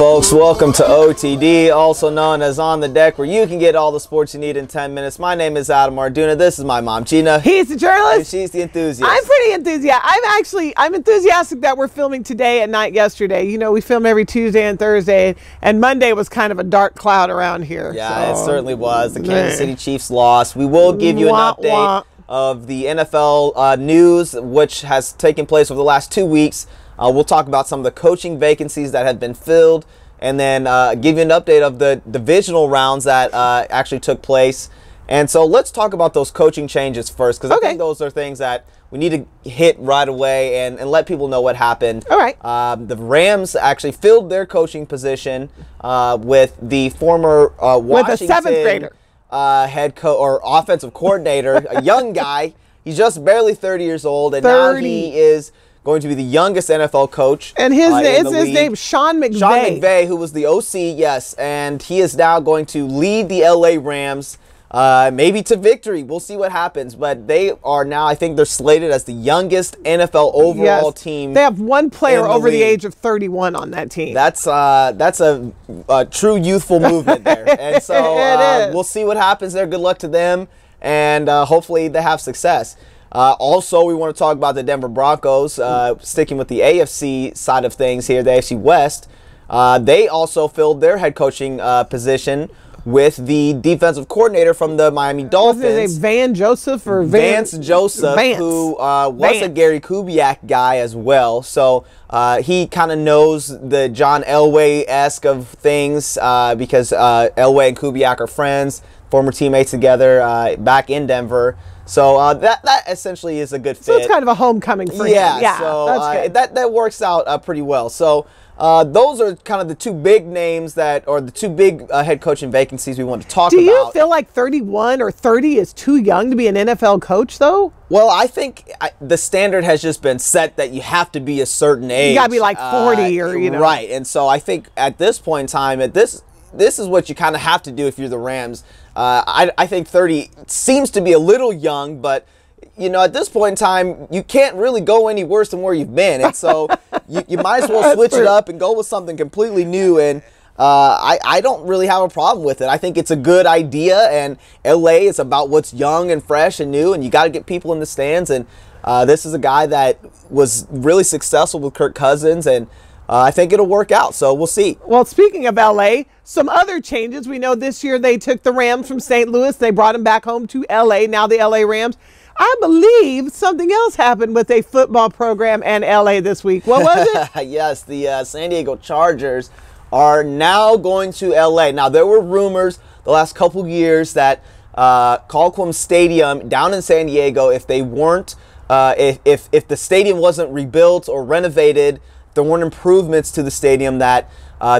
Folks, welcome to OTD, also known as On the Deck, where you can get all the sports you need in 10 minutes. My name is Adam Arduna. This is my mom, Gina. He's the journalist. And she's the enthusiast. I'm pretty enthusiastic. I'm enthusiastic that we're filming today and not yesterday. You know, we film every Tuesday and Thursday, and Monday was kind of a dark cloud around here. Yeah, so. It certainly was. The Kansas City Chiefs lost. We will give you an update of the NFL news, which has taken place over the last 2 weeks. We'll talk about some of the coaching vacancies that have been filled, and then give you an update of the divisional rounds that actually took place. And so let's talk about those coaching changes first, because I think those are things that we need to hit right away and let people know what happened. All right. The Rams actually filled their coaching position with the former Washington with a seventh grader. Head coach or offensive coordinator, a young guy. He's just barely 30 years old, and now he is going to be the youngest NFL coach. And his name, Sean McVay. Sean McVay, who was the OC, yes. And he is now going to lead the LA Rams, maybe to victory. We'll see what happens. But they are now, I think they're slated as the youngest NFL overall team. They have one player over the age of 31 on that team. That's a true youthful movement there. And so we'll see what happens there. Good luck to them. And hopefully they have success. Also, we want to talk about the Denver Broncos, sticking with the AFC side of things here, the AFC West. They also filled their head coaching position with the defensive coordinator from the Miami Dolphins. What's his name, Vance Joseph? Who was a Gary Kubiak guy as well. So he kind of knows the John Elway-esque of things because Elway and Kubiak are friends, former teammates together back in Denver. So that essentially is a good fit. So it's kind of a homecoming for him. Yeah, so that works out pretty well. So those are kind of the two big names or the two big head coaching vacancies we want to talk about. Do you feel like 31 or 30 is too young to be an NFL coach, though? Well, I think the standard has just been set that you have to be a certain age. You got to be like 40 or, you know. Right, and so I think at this point in time, this is what you kind of have to do if you're the Rams. I think 30 seems to be a little young, but you know, at this point in time, you can't really go any worse than where you've been, and so you might as well switch it up and go with something completely new. And I don't really have a problem with it. I think it's a good idea, and LA is about what's young and fresh and new, and you got to get people in the stands. And this is a guy that was really successful with Kirk Cousins, and I think it'll work out, so we'll see. Well, speaking of L.A., some other changes. We know this year they took the Rams from St. Louis. They brought them back home to L.A., now the L.A. Rams. I believe something else happened with a football program and L.A. this week. What was it? Yes, the San Diego Chargers are now going to L.A. Now, there were rumors the last couple years that Qualcomm Stadium down in San Diego, if they weren't, if the stadium wasn't rebuilt or renovated, there weren't improvements to the stadium, that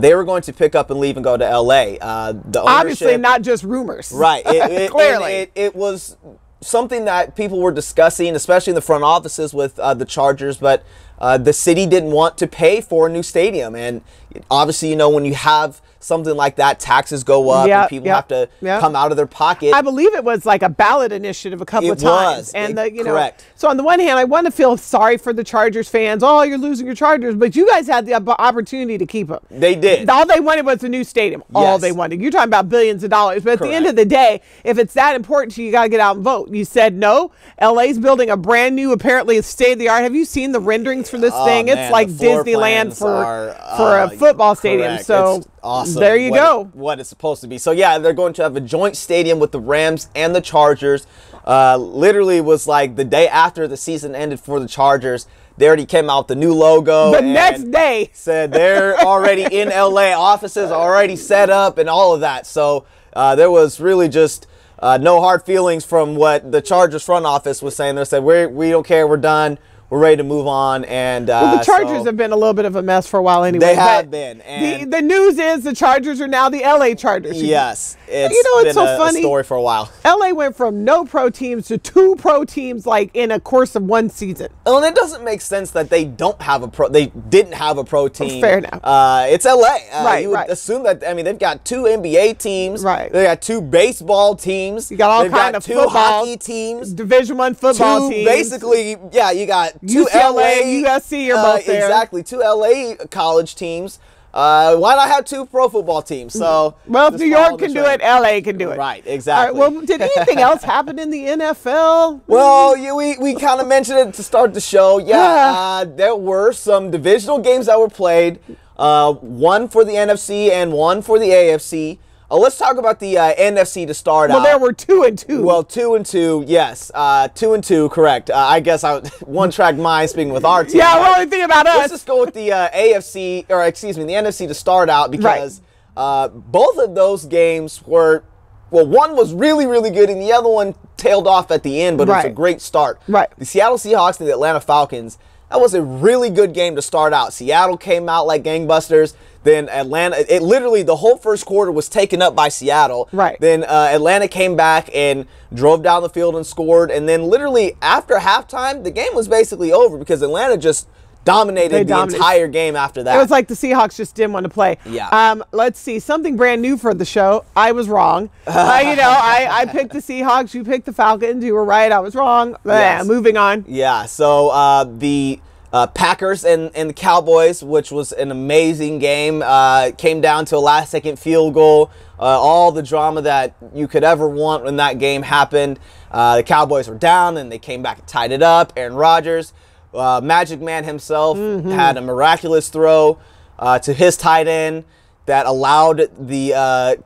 they were going to pick up and leave and go to L.A. The obviously not just rumors. Right. Clearly. It was something that people were discussing, especially in the front offices with the Chargers, but the city didn't want to pay for a new stadium. And obviously, you know, when you have something like that, taxes go up and people have to come out of their pocket. I believe it was like a ballot initiative a couple of times. Correct. So on the one hand, I want to feel sorry for the Chargers fans. Oh, you're losing your Chargers, but you guys had the opportunity to keep them. They did. All they wanted was a new stadium. All they wanted. You're talking about billions of dollars. But at the end of the day, if it's that important to you, you got to get out and vote. You said no. LA's building a brand new, apparently state-of-the-art. Have you seen the renderings for this thing? Man, it's like Disneyland for a football stadium. So it's awesome. There you go. What it's supposed to be. So yeah, they're going to have a joint stadium with the Rams and the Chargers. Literally was like the day after the season ended for the Chargers, they already came out with the new logo. The next day. Said they're already in LA, offices already set up and all of that. So there was really just no hard feelings from what the Chargers front office was saying. They said, we don't care, we're done. We're ready to move on. And well, the Chargers have been a little bit of a mess for a while anyway. They have been. And the news is the Chargers are now the LA Chargers. Yes. It's been so funny. A story for a while. LA went from no pro teams to 2 pro teams like in a course of 1 season. Well, and it doesn't make sense that they didn't have a pro team. Fair enough. It's LA. You would assume that, I mean, they've got 2 NBA teams. Right. They got 2 baseball teams. You got all kinds of 2 football, hockey teams. Division I football teams. Basically, yeah, you got 2 UCLA, LA, USC are both there. Exactly. 2 LA college teams. Why not have 2 pro football teams? So well, if New York can do it, LA can do it. Right, exactly. All right, well, did anything else happen in the NFL? Well, we kind of mentioned it to start the show. Yeah, there were some divisional games that were played. One for the NFC and one for the AFC. Let's talk about the NFC to start out. Well, there were 2 and 2. Well, 2 and 2, yes. 2 and 2, correct. I guess I one-track mind speaking with our team. Yeah, we're only thinking about us. Let's just go with the AFC, or excuse me, the NFC to start out because both of those games were, well, one was really, really good and the other one tailed off at the end, but it was a great start. Right. The Seattle Seahawks and the Atlanta Falcons, that was a really good game to start out. Seattle came out like gangbusters. Then Atlanta, it literally, the whole first quarter was taken up by Seattle. Right. Then Atlanta came back and drove down the field and scored. And then literally after halftime, the game was basically over because Atlanta just dominated the entire game after that. It was like the Seahawks just didn't want to play. Yeah. Let's see, something brand new for the show. I was wrong. I picked the Seahawks. You picked the Falcons. You were right. I was wrong. Yes. Moving on. Yeah. So the Packers and the Cowboys, which was an amazing game, came down to a last-second field goal. All the drama that you could ever want when that game happened. The Cowboys were down, and they came back and tied it up. Aaron Rodgers, Magic Man himself, had a miraculous throw to his tight end that allowed the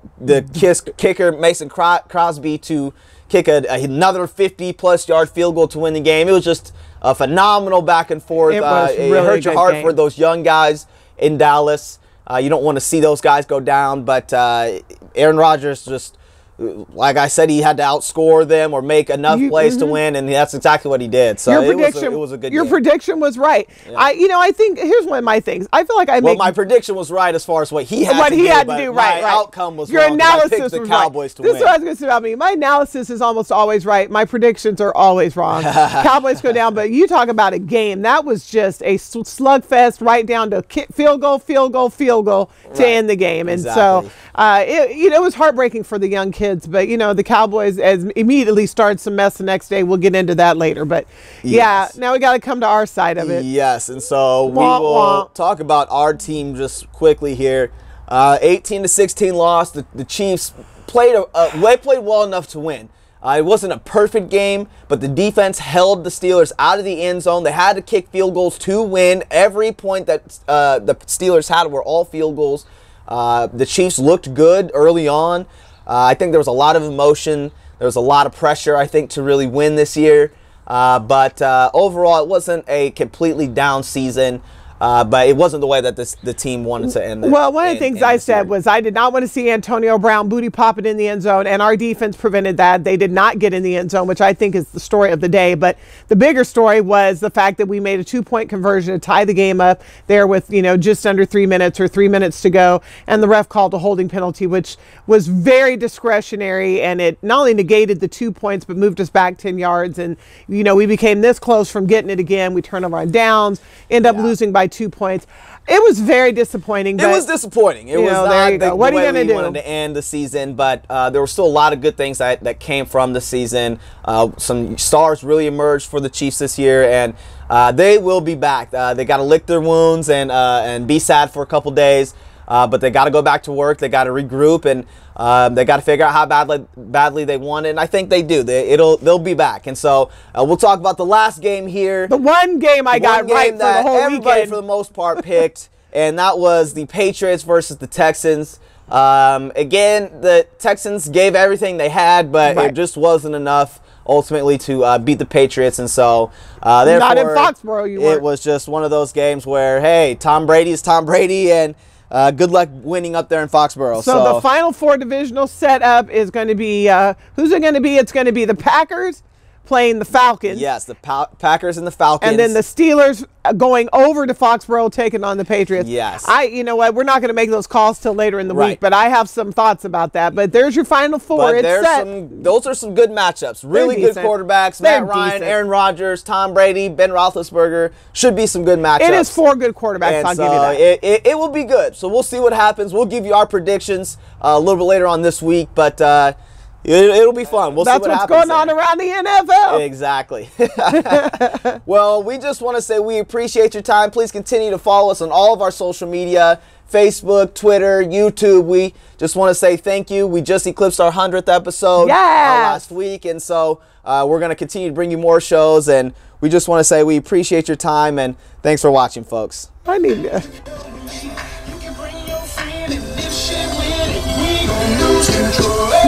kicker, Mason Crosby, to kick another 50-plus yard field goal to win the game. It was just a phenomenal back and forth. It was really it hurt your heart game. for those young guys in Dallas. You don't want to see those guys go down, but Aaron Rodgers just, like I said, he had to outscore them or make enough plays to win, and that's exactly what he did. So it was a good Your game. prediction was right. Yeah. I think here's one of my things. I feel like my prediction was right as far as what he had to do. Right. My outcome was Your wrong. analysis I picked the was Cowboys to This win. is what I was going to say about me. My analysis is almost always right. My predictions are always wrong. Cowboys go down, but you talk about a game that was just a slugfest, right down to field goal to end the game, and so it was heartbreaking for the young kids. But the Cowboys immediately started some mess the next day. We'll get into that later. But yeah, now we got to come to our side of it. Yes, and so we will talk about our team just quickly here. 18-16 loss. The Chiefs played well enough to win. It wasn't a perfect game, but the defense held the Steelers out of the end zone. They had to kick field goals to win. Every point that the Steelers had were all field goals. The Chiefs looked good early on. I think there was a lot of emotion. There was a lot of pressure, I think, to really win this year. But overall, it wasn't a completely down season. But it wasn't the way that the team wanted to end it. Well, one of the things I said was I did not want to see Antonio Brown booty popping in the end zone, and our defense prevented that. They did not get in the end zone, which I think is the story of the day. But the bigger story was the fact that we made a 2-point conversion to tie the game up there with, just under 3 minutes or 3 minutes to go, and the ref called a holding penalty, which was very discretionary, and it not only negated the 2 points but moved us back 10 yards. And, we became this close from getting it again. We turned over on downs, end up losing by 2 points. It was very disappointing. It was disappointing. It was not the what are you way gonna we wanted to end the season, but there were still a lot of good things that came from the season. Some stars really emerged for the Chiefs this year, and they will be back. They got to lick their wounds and be sad for a couple days, but they got to go back to work. They got to regroup, and they got to figure out how badly they want it. And I think they do. They'll be back. And so we'll talk about the last game here. The one game I got right for the whole everybody weekend. for the most part picked, and that was the Patriots versus the Texans. Again, the Texans gave everything they had, but it just wasn't enough ultimately to beat the Patriots. And so therefore, not in Foxborough, it was just one of those games where, hey, Tom Brady is Tom Brady, and good luck winning up there in Foxborough. So the Final Four divisional setup is going to be, who's it going to be? It's going to be the Packers playing the Falcons. Yes, the Packers and the Falcons. And then the Steelers going over to Foxborough taking on the Patriots. Yes. You know what? We're not going to make those calls till later in the week, but I have some thoughts about that. But there's your Final Four. But it's set. Those are some good matchups. Really good quarterbacks. Matt Ryan, Aaron Rodgers, Tom Brady, Ben Roethlisberger. Should be some good matchups. It is 4 good quarterbacks, I'll give you that. It will be good. So we'll see what happens. We'll give you our predictions a little bit later on this week. But It'll be fun. We'll see what happens. That's what's going on around the NFL. Exactly. Well, we just want to say we appreciate your time. Please continue to follow us on all of our social media, Facebook, Twitter, YouTube. We just want to say thank you. We just eclipsed our 100th episode last week, and so we're going to continue to bring you more shows, and we just want to say we appreciate your time, and thanks for watching, folks. I need to. Lose control.